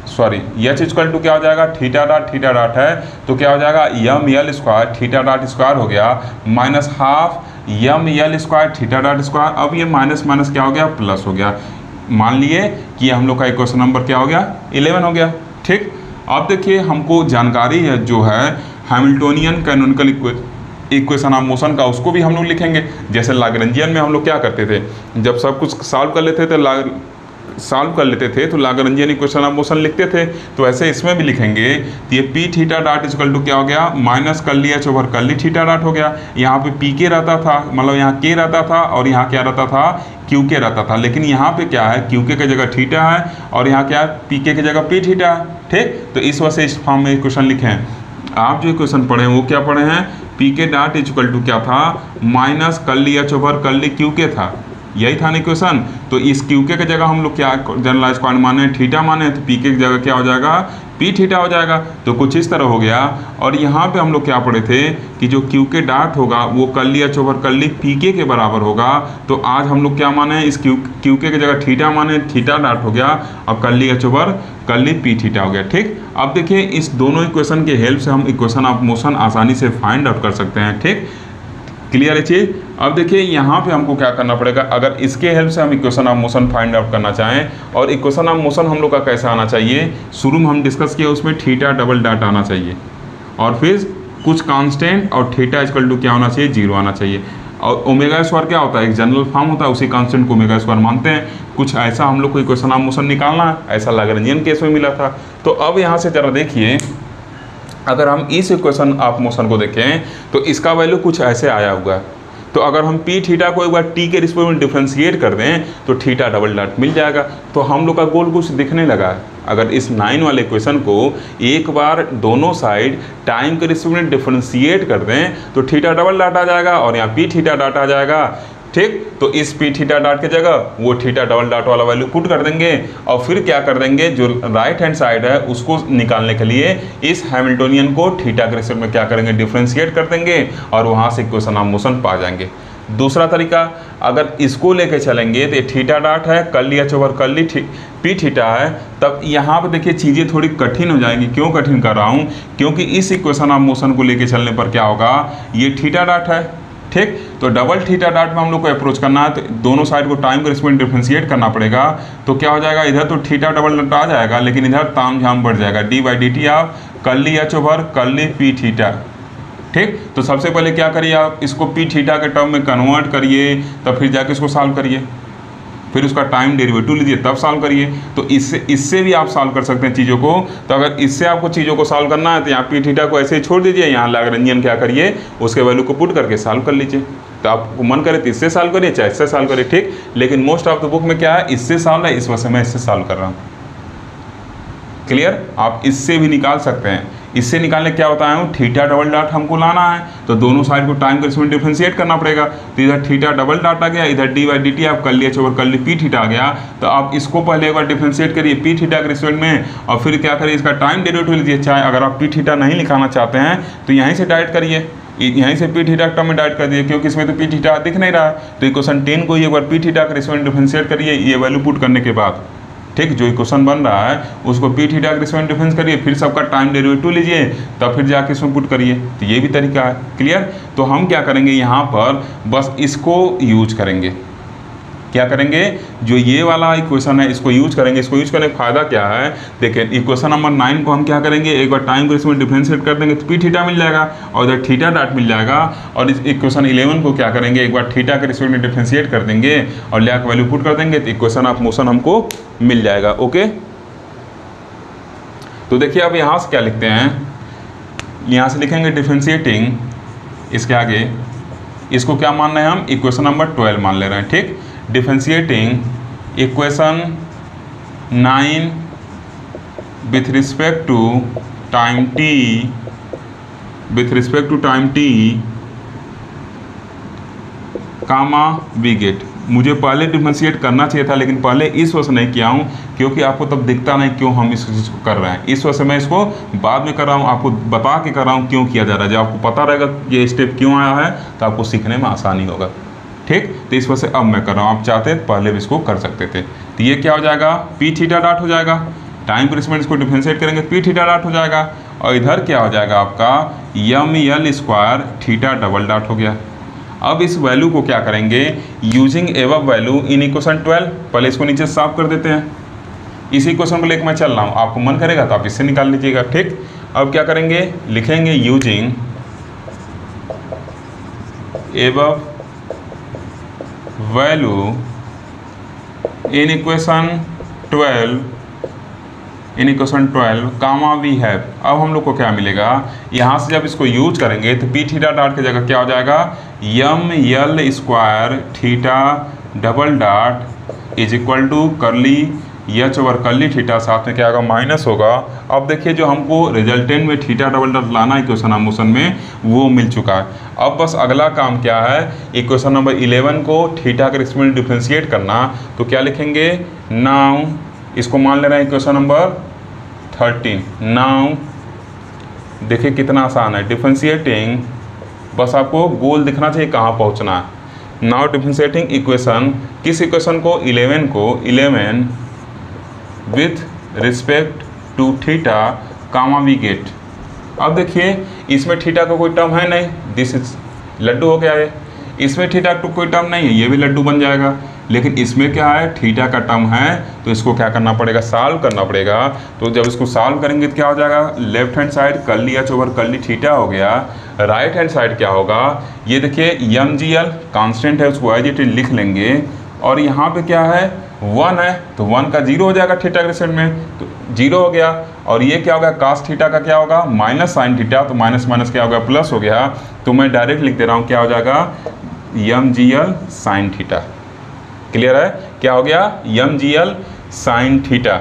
एच इक्वल टू क्या हो जाएगा, थीटा डॉट है तो क्या हो जाएगा, M L square theta dot square हो गया minus half M L square theta dot square. अब ये माइनस माइनस क्या हो गया, प्लस हो गया। मान लिए कि हम लोग का इक्वेशन नंबर क्या हो गया, 11 हो गया। ठीक, अब देखिए हमको जानकारी है जो है Hamiltonian canonical equation of motion का, उसको भी हम लोग लिखेंगे। जैसे लाग्रेंजियन में हम लोग क्या करते थे, जब सब कुछ सॉल्व कर लेते थे तो लाग्रेंजियन इक्वेशन ऑफ मोशन लिखते थे, तो ऐसे इसमें भी लिखेंगे। तो ये P theta dot equal to क्या हो गया, minus curly H over curly theta dot हो गया। यहाँ पे पी के रहता था, मतलब यहाँ के रहता था और यहाँ क्या रहता था, क्यू के रहता था, लेकिन यहाँ पे क्या है, क्यू के जगह थीटा है और यहाँ क्या है, पी के जगह पी थीटा है। ठीक, तो इस वजह से इस फॉर्म में इक्वेशन लिखे हैं। आप जो इक्वेशन पढ़े हैं वो क्या पढ़े हैं, पी के डॉट इक्वल टू क्या था, minus curly H over curly Q के था, यही था ना इक्वेशन। तो इस क्यू के जगह हम लोग क्या जनरलाइज पॉइंट माने, थीटा माने, तो पी के की जगह क्या हो जाएगा, पी थीटा हो जाएगा। तो कुछ इस तरह हो गया। और यहाँ पे हम लोग क्या पढ़े थे कि जो क्यू के डॉट होगा वो curly H over curly P के बराबर होगा। तो आज हम लोग क्या माने, इस क्यू के जगह थीटा माने, थीटा डॉट हो गया और curly H over curly P theta हो गया। ठीक, अब देखिए इस दोनों इक्वेशन के हेल्प से हम इक्वेशन ऑफ मोशन आसानी से फाइंड आउट कर सकते हैं। ठीक, क्लियर है चीज़। अब देखिए यहाँ पे हमको क्या करना पड़ेगा, अगर इसके हेल्प से हम equation of motion find out करना चाहें, और इक्वेशन ऑफ मोशन हम लोग का कैसे आना चाहिए, शुरू में हम डिस्कस किया उसमें थीटा डबल डॉट आना चाहिए और फिर कुछ कांस्टेंट और थीटा इक्वल टू क्या होना चाहिए, 0 आना चाहिए। और ओमेगा स्क्वायर क्या होता है, एक जनरल फॉर्म होता है, उसी कांस्टेंट को ओमेगा स्क्वायर मानते हैं। कुछ ऐसा हम लोग को इक्वेशन ऑफ मोशन निकालना है, ऐसा लाग्रेंजियन केस में मिला था। तो अब यहाँ से जरा देखिए, अगर हम इस इक्वेशन ऑफ मोशन को देखें तो इसका वैल्यू कुछ ऐसे आया हुआ है। तो अगर हम पी थीटा को एक बार टी के रिस्पेक्ट में डिफ्रेंशिएट कर दें तो थीटा डबल डॉट मिल जाएगा। तो हम लोग का गोल कुछ दिखने लगा है। अगर इस 9 वाले इक्वेशन को एक बार दोनों साइड टाइम के रिस्पेक्ट में डिफ्रेंशिएट कर दें तो थीटा डबल डॉट आ जाएगा और यहाँ पी थीटा डॉट आ जाएगा। ठीक, तो इस पी थीटा डॉट की जगह वो थीटा डबल डॉट वाला वैल्यू पुट कर देंगे और फिर क्या कर देंगे, जो राइट हैंड साइड है उसको निकालने के लिए इस हैमिल्टोनियन को थीटा के रिस्पेक्ट में क्या करेंगे, डिफ्रेंशिएट कर देंगे और वहाँ से इक्वेशन ऑफ मोशन पा जाएंगे। दूसरा तरीका, अगर इसको लेके चलेंगे तो ये थीटा डॉट है, curly H over curly P theta है, तब यहाँ पे देखिए चीज़ें थोड़ी कठिन हो जाएंगी। क्यों कठिन कर रहा हूँ, क्योंकि इस इक्वेशन ऑफ मोशन को लेके चलने पर क्या होगा, ये थीटा डॉट है। ठीक, तो डबल थीटा डॉट में हम लोग को अप्रोच करना है तो दोनों साइड को टाइम के रिस्पेक्ट डिफ्रेंशिएट करना पड़ेगा। तो क्या हो जाएगा, इधर तो थीटा डबल डॉट आ जाएगा लेकिन इधर ताम झाम बढ़ जाएगा, D by D T of curly H over curly P theta. ठीक, तो सबसे पहले क्या करिए, आप इसको पी थीटा के टर्म में कन्वर्ट करिए, तब फिर जाके इसको सॉल्व करिए, फिर उसका टाइम डेरिवेटिव लीजिए तब सॉल्व करिए। तो इससे भी आप सॉल्व कर सकते हैं चीज़ों को। तो अगर इससे आपको चीज़ों को सॉल्व करना है तो यहाँ पी थीटा को ऐसे ही छोड़ दीजिए, यहाँ लाग्रेंजियन क्या करिए, उसके वैल्यू को पुट करके सॉल्व कर लीजिए। तो आपको मन करे तो इससे सॉल्व करिए चाहे इससे सॉल्व करिए। ठीक, लेकिन मोस्ट ऑफ द बुक में क्या है, इससे सॉल्व है, इस वजह से मैं इससे सॉल्व कर रहा हूँ। क्लियर, आप इससे भी निकाल सकते हैं। इससे निकालने क्या होता है, थीटा डबल डॉट हमको लाना है तो दोनों साइड को टाइम के रिस्पेक्ट में डिफ्रेंशिएट करना पड़ेगा। तो इधर थीटा डबल डॉट आ गया, इधर डी बाई डी टी आप curly H over curly P theta आ गया। तो आप इसको पहले एक बार डिफ्रेंशिएट करिए पी थीटा के रिस्पेक्ट में और फिर क्या करिए, इसका टाइम डेरिवेटिव लीजिए। चाहे अगर आप पी थीटा नहीं लिखाना चाहते हैं तो यहीं से डायरेक्ट करिए, यहीं से पी थीटा टर्म में डायरेक्ट कर दिए, क्योंकि इसमें तो पी थीटा दिख नहीं रहा है। तो इक्वेशन 10 को एक बार पी थीटा के रिस्पेक्ट में डिफ्रेंशिएट करिए ये वैल्यू पुट करने के बाद। ठीक, जो इक्वेशन बन रहा है उसको पी थीटा के रिस्पेक्ट में डिफरेंस करिए, फिर सबका टाइम डेरिवेटिव लीजिए, तब फिर जाके इसमें पुट करिए। तो ये भी तरीका है। क्लियर, तो हम क्या करेंगे यहाँ पर बस इसको यूज करेंगे। क्या करेंगे, जो ये वाला इक्वेशन है इसको यूज करेंगे। इसको यूज करने का फायदा क्या है, देखिए इक्वेशन नंबर 9 को हम क्या करेंगे, एक बार टाइम को इसमें डिफरेंशिएट कर देंगे तो पी थीटा मिल जाएगा और इधर थीटा डॉट मिल जाएगा। और इस इक्वेशन 11 को क्या करेंगे, एक बार थीटा के रिस्पेक्ट में डिफरेंशिएट कर देंगे और लिया के वैल्यू पुट कर देंगे तो इक्वेशन ऑफ मोशन हमको मिल जाएगा। ओके, तो देखिए अब यहाँ से क्या लिखते हैं, यहाँ से लिखेंगे डिफरेंशिएटिंग, इसके आगे इसको क्या मान रहे हैं हम, इक्वेशन नंबर 12 मान ले रहे हैं, ठीक। Differentiating equation 9 with respect to time T comma we get. मुझे पहले डिफरेंशिएट करना चाहिए था, लेकिन पहले इस वजह से नहीं किया हूँ क्योंकि आपको तब दिखता नहीं क्यों हम इस चीज़ को कर रहे हैं। इस वजह से मैं इसको बाद में कर रहा हूँ, आपको बता के कर रहा हूँ क्यों किया जा रहा है। जब आपको पता रहेगा ये स्टेप क्यों आया है तो आपको सीखने में आसानी होगा, ठीक। तो इस वजह से अब मैं कर रहा हूँ, आप चाहते पहले भी इसको कर सकते थे। तो ये क्या हो जाएगा, पी थीटा डॉट हो जाएगा, टाइम के रिस्पेक्ट इसको डिफरेंशिएट करेंगे पी थीटा डॉट हो जाएगा, और इधर क्या हो जाएगा आपका M L square theta double dot हो गया। अब इस वैल्यू को क्या करेंगे, using above value in equation 12, पहले इसको नीचे साफ कर देते हैं। इसी इक्वेशन को लेकर मैं चल रहा हूँ, आपको मन करेगा तो आप इससे निकाल लीजिएगा, ठीक। अब क्या करेंगे, लिखेंगे using above value in equation 12 comma we have. अब हम लोग को क्या मिलेगा, यहाँ से जब इसको यूज करेंगे तो पी थीटा डॉट की जगह क्या हो जाएगा, M L square theta double dot is equal to curly H over curly theta, साथ में क्या होगा माइनस होगा। अब देखिए जो हमको रिजल्टेंट में थीटा डबल डॉट लाना इक्वेशन मोशन में वो मिल चुका है। अब बस अगला काम क्या है, इक्वेशन नंबर 11 को थीटा के रिस्पेक्ट में डिफरेंशिएट करना। तो क्या लिखेंगे, नाउ इसको मान ले रहे हैं इक्वेशन नंबर 13। नाउ देखिए कितना आसान है, डिफरेंशिएटिंग, बस आपको गोल दिखना चाहिए कहाँ पहुँचना है। नाउ डिफरेंशिएटिंग इक्वेशन, किस इक्वेशन को, 11 with respect to theta comma we get. अब देखिए इसमें थीटा का कोई टर्म है नहीं, दिस इज लड्डू हो गया है। इसमें थीटा का कोई टर्म नहीं है, ये भी लड्डू बन जाएगा। लेकिन इसमें क्या है, थीटा का टर्म है, तो इसको क्या करना पड़ेगा, सॉल्व करना पड़ेगा। तो जब इसको सॉल्व करेंगे तो क्या हो जाएगा, लेफ्ट हैंड साइड करली एच ओवर करली थीटा हो गया, राइट हैंड साइड क्या होगा, ये देखिए यम जी एल कांस्टेंट है, उसको एज इट इज लिख लेंगे। और यहाँ पे क्या है, 1 है, तो 1 का 0 हो जाएगा थीटा के रिस्पेक्ट में, तो 0 हो गया। और ये क्या होगा, कास थीटा का क्या होगा, माइनस साइन थीटा, तो माइनस माइनस क्या होगा, प्लस हो गया। तो मैं डायरेक्ट लिख दे रहा हूँ, क्या हो जाएगा, M G L sine theta. Clear है, क्या हो गया, M G L sine theta.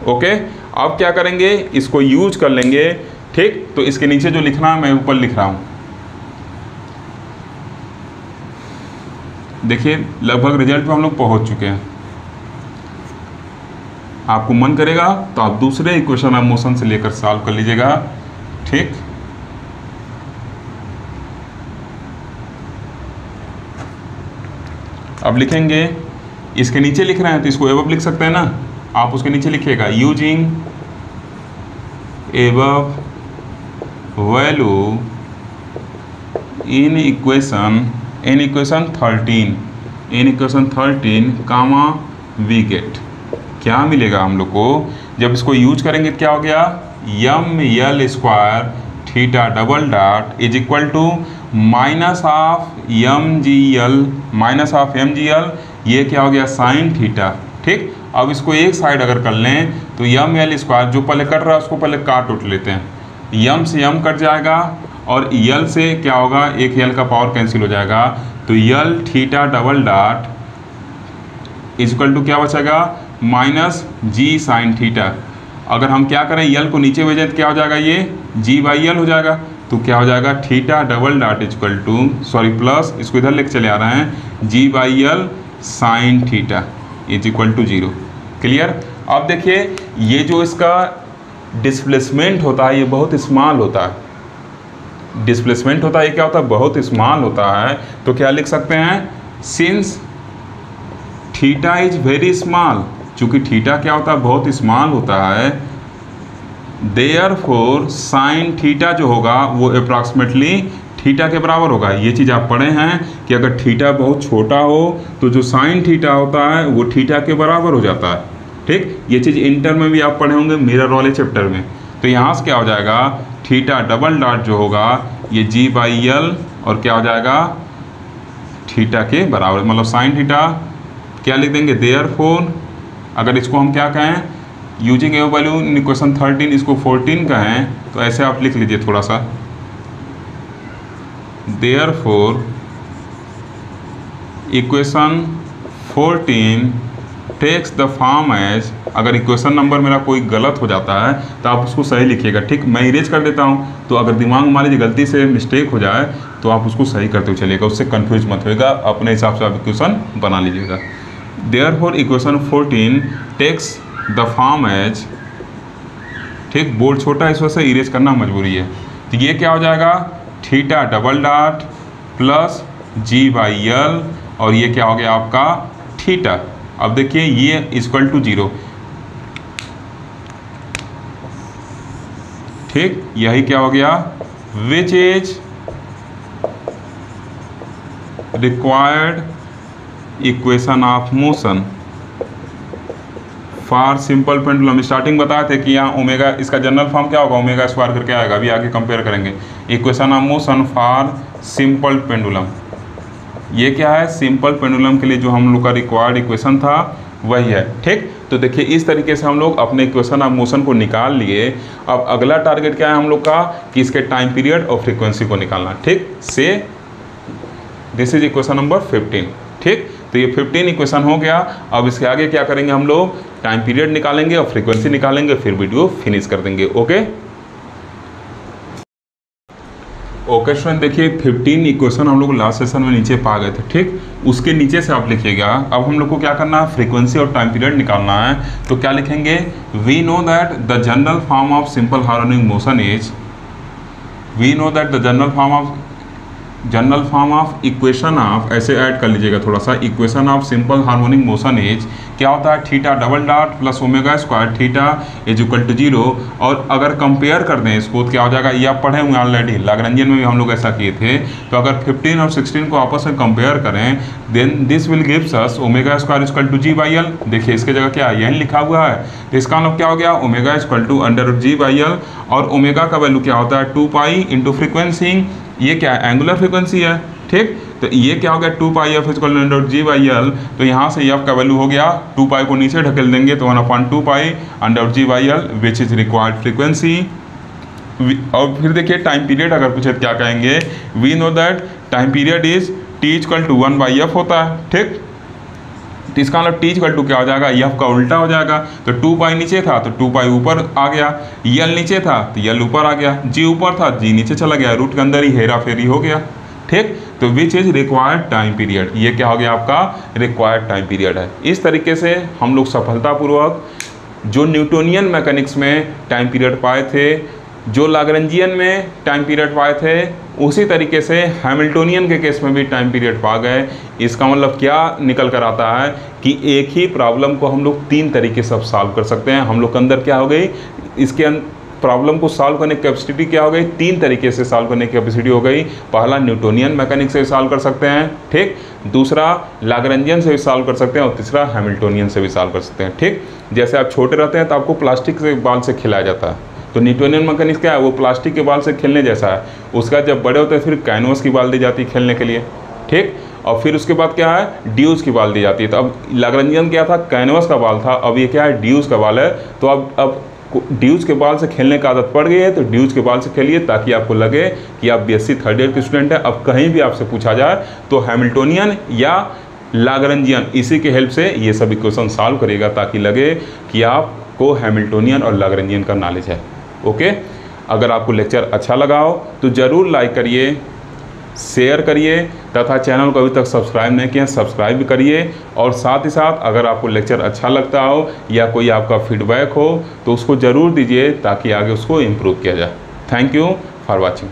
Okay, अब क्या करेंगे, इसको यूज कर लेंगे, ठीक। तो इसके नीचे जो लिखना है मैं ऊपर लिख रहा हूँ। देखिए लगभग रिजल्ट पे हम लोग पहुँच चुके हैं। आपको मन करेगा तो आप दूसरे इक्वेशन ऑफ मोशन से लेकर सॉल्व कर लीजिएगा, ठीक। अब लिखेंगे, इसके नीचे लिख रहे हैं तो इसको एवब लिख सकते हैं ना, आप उसके नीचे लिखिएगा using above value in equation 13 comma we get. क्या मिलेगा हम लोग को, जब इसको यूज करेंगे तो क्या हो गया, M L square theta double dot is equal to minus of M G L, ये क्या हो गया, साइन थीटा, ठीक। अब इसको एक साइड अगर कर लें तो यम यल स्क्वायर, जो पहले कट रहा है उसको पहले काट उठ लेते हैं, यम से यम कट जाएगा और यल से क्या होगा, एक यल का पावर कैंसिल हो जाएगा, तो L theta double dot is equal to क्या बचेगा, माइनस जी साइन थीटा। अगर हम क्या करें, यल को नीचे भेजें तो क्या हो जाएगा, ये जी बाई यल हो जाएगा, तो क्या हो जाएगा, theta double dot equal to, sorry plus, इसको इधर लेके चले आ रहे हैं, G by L sine theta is equal to 0। Clear. अब देखिए ये जो इसका डिस्प्लेसमेंट होता है ये बहुत स्मॉल होता है, डिस्प्लेसमेंट होता है, ये क्या होता है, बहुत स्मॉल होता है। तो क्या लिख सकते हैं, since theta is very small, चूँकि थीटा क्या होता है, बहुत स्मॉल होता है, देयरफॉर साइन थीटा जो होगा वो अप्रॉक्सीमेटली थीटा के बराबर होगा। ये चीज़ आप पढ़े हैं कि अगर थीटा बहुत छोटा हो तो जो साइन थीटा होता है वो थीटा के बराबर हो जाता है, ठीक। ये चीज़ इंटर में भी आप पढ़े होंगे, मिरर वाले चैप्टर में। तो यहाँ से क्या हो जाएगा, थीटा डबल डॉट जो होगा ये जी बाई यल और क्या हो जाएगा, थीटा के बराबर, मतलब साइन थीटा क्या लिख देंगे, देयरफॉर, अगर इसको हम क्या कहें, using A value in equation 13, इसको 14 कहें तो ऐसे आप लिख लीजिए थोड़ा सा, therefore equation 14 takes the form as, अगर इक्वेशन नंबर मेरा कोई गलत हो जाता है तो आप उसको सही लिखिएगा, ठीक। मैं इरेज कर देता हूँ, तो अगर दिमाग मान लीजिए गलती से मिस्टेक हो जाए तो आप उसको सही करते हुए चलिएगा, उससे कंफ्यूज मत होइएगा, अपने हिसाब से आप इक्वेशन बना लीजिएगा। Therefore equation 14 takes the form as, ठीक, बोर्ड छोटा है इस वजह से इरेज करना मजबूरी है। तो ये क्या हो जाएगा, theta double dot plus g/l, और ये क्या हो गया आपका थीटा। अब देखिए ये इक्वल टू 0, ठीक, यही क्या हो गया, which is required equation of motion for simple pendulum. Starting बताए थे कि यहाँ ओमेगा, इसका जनरल फॉर्म क्या होगा, ओमेगा स्क्वायर करके आएगा, अभी आगे कंपेयर करेंगे। Equation of motion for simple pendulum, ये क्या है, सिंपल पेंडुलम के लिए जो हम लोग का रिक्वायर्ड इक्वेशन था वही है, ठीक। तो देखिए इस तरीके से हम लोग अपने इक्वेशन ऑफ मोशन को निकाल लिए। अब अगला टारगेट क्या है हम लोग का, कि इसके टाइम पीरियड और फ्रीक्वेंसी को निकालना, ठीक। से दिस इज इक्वेशन नंबर 15, ठीक। तो ये 15 इक्वेशन हो गया। अब इसके आगे क्या करेंगे हम लोग, टाइम पीरियड निकालेंगे और फ्रीक्वेंसी निकालेंगे, फिर वीडियो फिनिश कर देंगे। ओके ओके स्टूडेंट, देखिए 15 इक्वेशन हम लोग लास्ट सेशन में नीचे पा गए थे, ठीक। उसके नीचे से आप लिखिएगा, अब हम लोग को क्या करना है, फ्रीक्वेंसी और टाइम पीरियड निकालना है। तो क्या लिखेंगे, we know that the general form of simple harmonic motion is, we know that the general form of equation of, ऐसे ऐड कर लीजिएगा थोड़ा सा, equation of simple harmonic motion is क्या होता है, theta double dot plus omega square theta is equal to 0। और अगर कंपेयर कर दें इसको तो क्या हो जाएगा, ये आप पढ़े हुए ऑलरेडी, लाग्रांजियन में भी हम लोग ऐसा किए थे। तो अगर 15 और 16 को आपस में कंपेयर करें, then this will gives us omega square equal to g/l। देखिए इसके जगह क्या यही लिखा हुआ है, तो इसका मतलब क्या हो गया, ओमेगा इक्वल टू √g/l, और ओमेगा का वैल्यू क्या होता है 2π इंटू फ्रीक्वेंसी, ये क्या है, एंगुलर फ्रीक्वेंसी है, ठीक। तो ये क्या हो गया 2πf इक्वल टू √g/l। तो यहाँ से f का वैल्यू हो गया, 2π को नीचे ढकेल देंगे तो 1/2π √g/l which is required frequency. और फिर देखिए टाइम पीरियड अगर पूछे क्या कहेंगे, we know that time period is t equal to 1/f होता है, ठीक। तो इसका मतलब t इक्वल टू क्या हो जाएगा, f का उल्टा हो जाएगा। तो 2π नीचे था तो 2π ऊपर आ गया, l नीचे था तो l ऊपर आ गया, g ऊपर था g नीचे चला गया, रूट के अंदर ही हेरा फेरी हो गया, ठीक। तो which is required time period, ये क्या हो गया आपका रिक्वायर्ड टाइम पीरियड है। इस तरीके से हम लोग सफलतापूर्वक जो न्यूटोनियन मैकेनिक्स में टाइम पीरियड पाए थे, जो लाग्रेंजियन में टाइम पीरियड पाए थे, उसी तरीके से हैमिल्टोनियन के केस में भी टाइम पीरियड पा गए। इसका मतलब क्या निकल कर आता है कि एक ही प्रॉब्लम को हम लोग 3 तरीके से सॉल्व कर सकते हैं। हम लोग के अंदर क्या हो गई, इसके प्रॉब्लम को सॉल्व करने की कैपेसिटी क्या हो गई, 3 तरीके से सॉल्व करने की कैपेसिटी हो गई। पहला न्यूटोनियन मैकेनिक्स से भी सॉल्व कर सकते हैं, ठीक। दूसरा लाग्रेंजियन से भी सॉल्व कर सकते हैं, और तीसरा हैमिल्टोनियन से भी सॉल्व कर सकते हैं, ठीक। जैसे आप छोटे रहते हैं तो आपको प्लास्टिक से बाल से खिलाया जाता है, तो न्यूटोनियन मैकेनिक्स क्या है, वो प्लास्टिक के बाल से खेलने जैसा है। उसका जब बड़े होते हैं फिर कैनवस की बाल दी जाती है खेलने के लिए, ठीक। और फिर उसके बाद क्या है, ड्यूज की बाल दी जाती है। तो अब लाग्रेंजियन क्या था, कैनवस का बाल था, अब ये क्या है, ड्यूज का बाल है। तो अब ड्यूज के बाल से खेलने की आदत पड़ गई है, तो ड्यूज के बाल से खेलिए ताकि आपको लगे कि आप BSc थर्ड ईयर के स्टूडेंट हैं। अब कहीं भी आपसे पूछा जाए तो हैमिल्टोनियन या लाग्रेंजियन, इसी के हेल्प से ये सब इक्वेशन सॉल्व करिएगा ताकि लगे कि आपको हैमिल्टोनियन और लाग्रेंजियन का नॉलेज है। ओके, अगर आपको लेक्चर अच्छा लगा हो तो ज़रूर लाइक करिए, शेयर करिए, तथा चैनल को अभी तक सब्सक्राइब नहीं किया सब्सक्राइब भी करिए। और साथ ही साथ अगर आपको लेक्चर अच्छा लगता हो या कोई आपका फीडबैक हो तो उसको ज़रूर दीजिए ताकि आगे उसको इम्प्रूव किया जाए। Thank you for watching.